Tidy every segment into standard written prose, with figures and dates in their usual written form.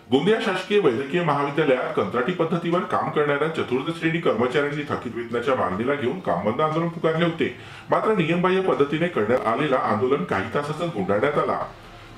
गोंदिया शासकीय वैद्यकीय महाविद्यालयात कंत्राटी पद्धतीवर काम करणाऱ्या चतुर्थ श्रेणी कर्मचाऱ्यांनी थकीत वेतनाच्या मागणीला घेऊन काम बंद आंदोलन पुकारले होते। मात्र नियमबाह्य पद्धतीने करण्यात आलेला आंदोलन काही तासातच गुंडाळण्यात आला।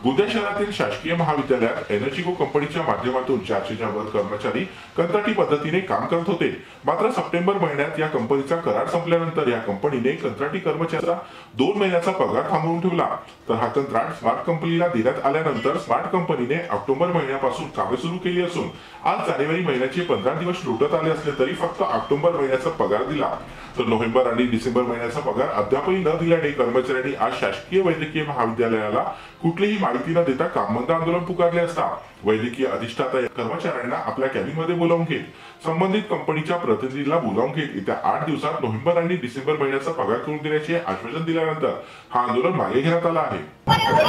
गोंदिया शहरातील शासकीय महाविद्यालयात एनर्जीगो कंपनीच्या माध्यमातून 400च्या वर कर्मचारी कंत्राटी पद्धतीने काम करत होते। मात्र सप्टेंबर महिन्यात या कंपनीचा करार संपल्यानंतर या कंपनीने कंत्राटी कर्मचाऱ्याचा 2 महिन्याचा पगार थांबवून ठेवला। तर हा कंत्राट स्मार्ट कंपनीला देण्यात आल्यानंतर स्मार्ट कंपनीने ऑक्टोबर महिन्यापासून कामे सुरू केली असून आज जानेवारी महिन्याचे 15 दिवस लुटत आले असले तरी फक्त ऑक्टोबर महिन्याचा पगार दिला। तर नोव्हेंबर आणि डिसेंबर महिन्याचा पगार अद्यापही न दिल्याने कर्मचाऱ्यांनी आज शासकीय वैद्यकीय महाविद्यालयाला कुठलीही माहिती न देता काम बंद आंदोलन पुकारले असता वैद्यकीय अधिष्ठाता कर्मचाऱ्यांना आपल्या कॅबिनमध्ये बोलावून घेत संबंधित कंपनीच्या प्रतिनिधीला बोलावून घेत येत्या 8 दिवसात नोव्हेंबर आणि डिसेंबर महिन्याचा पगार करून देण्याचे आश्वासन दिल्यानंतर हा आंदोलन मागे घेण्यात आला आहे।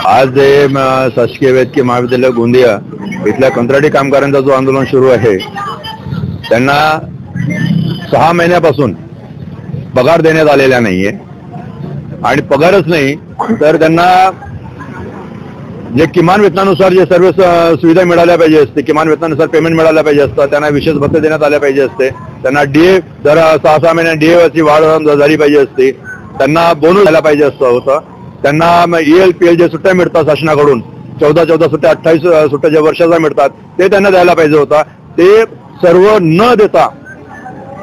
आज शासकीय वैद्यकीय महाविद्यालय गोंदिया इथल्या कंत्राटी कामगारांचा जो आंदोलन सुरू आहे त्यांना 6 महिन्यापासून पगार देण्यात आलेला नाहीये आणि पगारच नाही तर त्यांना जे किमान वेतनानुसार जे सर्व सुविधा मिळाल्या पाहिजे असते, किमान वेतनानुसार पेमेंट मिळालं पाहिजे असतं, त्यांना विशेष भत्ते देण्यात आले पाहिजे असते, त्यांना डीए दर 6 महिन्या डीएची वाढ झाली पाहिजे असते, त्यांना बोनस द्यायला पाहिजे होतं, त्यांना ELPL जे सुट्ट्या मिळतात शासनाकडून 14 सुट्ट्या 28 सुट्ट्या ज्या वर्षाचा मिळतात ते त्यांना द्यायला पाहिजे होता। ते सर्व न देता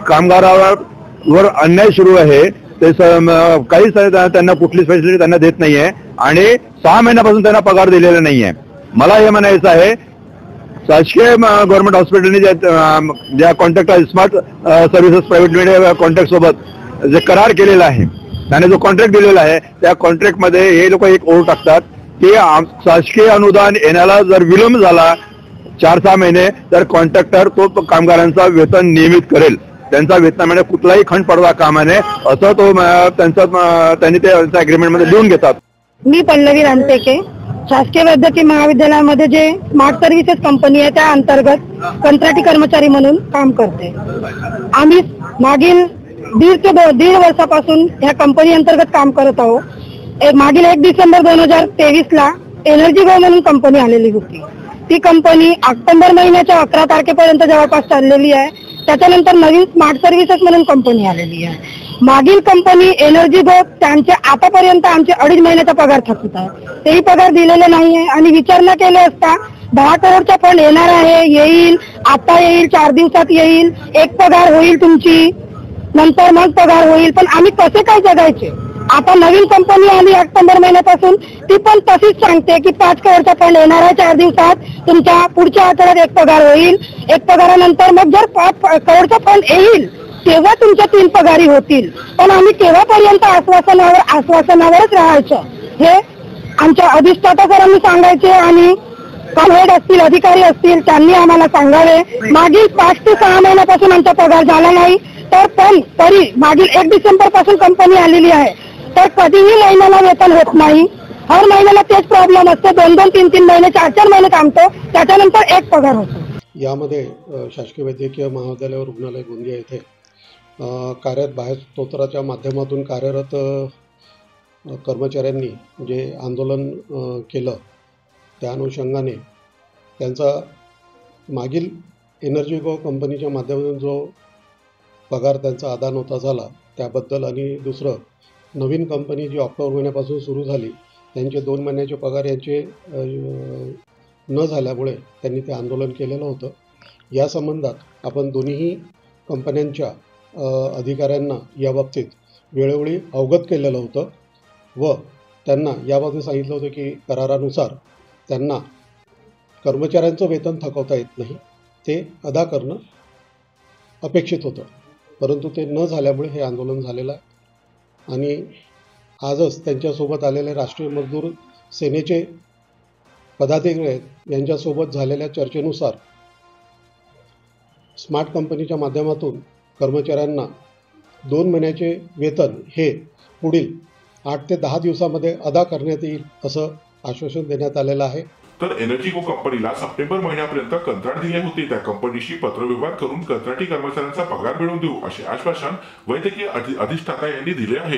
कामगारावर अन्याय सुरू आहे। ते काहीच त्यांना कुठलीच फॅसिलिटी त्यांना देत नाहीये आणि 6 महिन्यापासून त्यांना पगार दिलेला नाहीये। मला हे म्हणायचं आहे शासकीय गव्हर्नमेंट हॉस्पिटलने ज्या contract smart services private limited contract सोबत जे करार केलेला आहे त्याने जो कॉन्ट्रॅक्ट दिलेला आहे त्या कॉन्ट्रॅक्ट मध्ये हे लोक एक ओळ टाकतात की शासकीय अनुदान येण्याला जर विलंब झाला 4-6 महिने तर कॉन्ट्रॅक्टर तो कामगारांचा वेतन नियमित करेल, त्यांचा वेतनामध्ये कुठलाही खंड पडता कामा नये असं तो त्यांनी त्यांच्या अग्रीमेंट मध्ये लिहून घेतात। मी पल्लवी रानटेके शासकीय वैद्यकीय महाविद्यालयामध्ये जे स्मार्ट सर्व्हिसेस कंपनी आहे त्या अंतर्गत कंत्राटी कर्मचारी म्हणून काम करते। आम्ही मागील 1.5 वर्षापासून या कंपनी अंतर्गत काम करत आहोत। मागील 1 डिसेंबर 2023 ला एनर्जीगो म्हणून कंपनी आलेली होती। ती कंपनी ऑक्टोबर महिन्याच्या 11 तारखेपर्यंत जवळपास चाललेली आहे। त्याच्यानंतर नवीन स्मार्ट सर्व्हिसेस म्हणून कंपनी आलेली आहे। मागील कंपनी एनर्जीगो त्यांचे आतापर्यंत आमचे 2.5 महिन्याचा पगार थकीत आहे, तेही पगार दिलेले नाहीये आणि विचारणा केले असता 10 करोडचा फंड येणार आहे, येईल आता येईल 4 दिवसात येईल, एक पगार होईल तुमची नंतर मग पगार होईल, पण आम्ही कसे काय जगायचे। आता नवीन कंपनी आली ऑक्टोबर महिन्यापासून ती पण तशीच सांगते की 5 करोडचा फंड येणार आहे 4 दिवसात, तुमच्या पुढच्या आठवड्यात एक पगार होईल, एक पगारानंतर मग जर 5 करोडचा फंड येईल तेव्हा तुमच्या 3 पगारी होतील। पण आम्ही केव्हापर्यंत आश्वासनावरच राहायचं हे आमच्या अधिष्ठाताकरांनी सांगायचे आणि हेड असतील अधिकारी असतील त्यांनी आम्हाला सांगावे। मागील 5 ते 6 महिन्यापासून आमचा पगार झाला नाही तर पण तरी मागील 1 डिसेंबर पासून कंपनी आलेली आहे तर कधीही महिन्याला वेतन होत नाही। हर महिन्याला तेच प्रॉब्लेम असते, 2-2, 3-3 महिने 4-4 महिने कामतो त्याच्यानंतर एक पगार होतो। यामध्ये शासकीय वैद्यकीय महाविद्यालय रुग्णालय गोंदिया येथे कार्यरत बाह्य स्तोत्राच्या माध्यमातून कार्यरत कर्मचाऱ्यांनी जे आंदोलन केलं त्या अनुषंगाने त्यांचा मागील एनर्जीगो कंपनीच्या माध्यमातून जो पगार त्यांचा अदा नव्हता झाला त्याबद्दल आणि दुसरं नवीन कंपनी जी ऑक्टोबर महिन्यापासून सुरू झाली त्यांचे 2 महिन्याचे पगार यांचे न झाल्यामुळे त्यांनी ते आंदोलन केलेलं होतं। या संबंधात आपण दोन्ही कंपन्यांच्या अधिकाऱ्यांना याबाबतीत वेळोवेळी अवगत केलेलं होतं व त्यांना याबाबतीत सांगितलं होतं की करारानुसार त्यांना कर्मचाऱ्यांचं वेतन थकवता येत नाही, ते अदा करणं अपेक्षित होतं, परंतु ते न झाल्यामुळे हे आंदोलन झालेलं आहे। आणि आजच त्यांच्यासोबत आलेले राष्ट्रीय मजदूर सेनेचे पदाधिकारी यांच्यासोबत झालेल्या चर्चेनुसार स्मार्ट कंपनीच्या माध्यमातून कर्मचाऱ्यांना 2 महिन्याचे वेतन हे पुढील 8 ते 10 दिवसामध्ये अदा करण्यात येईल असं आश्वासन देण्यात आलेलं आहे। तर एनर्जीगो कंपनीला सप्टेंबर महिन्यापर्यंत कंत्राट दिले होते त्या कंपनीशी पत्रव्यवहार करून कंत्राटी कर्मचाऱ्यांचा पगार मिळवून देऊ असे आश्वासन वैद्यकीय अधिष्ठाता यांनी दिले आहे।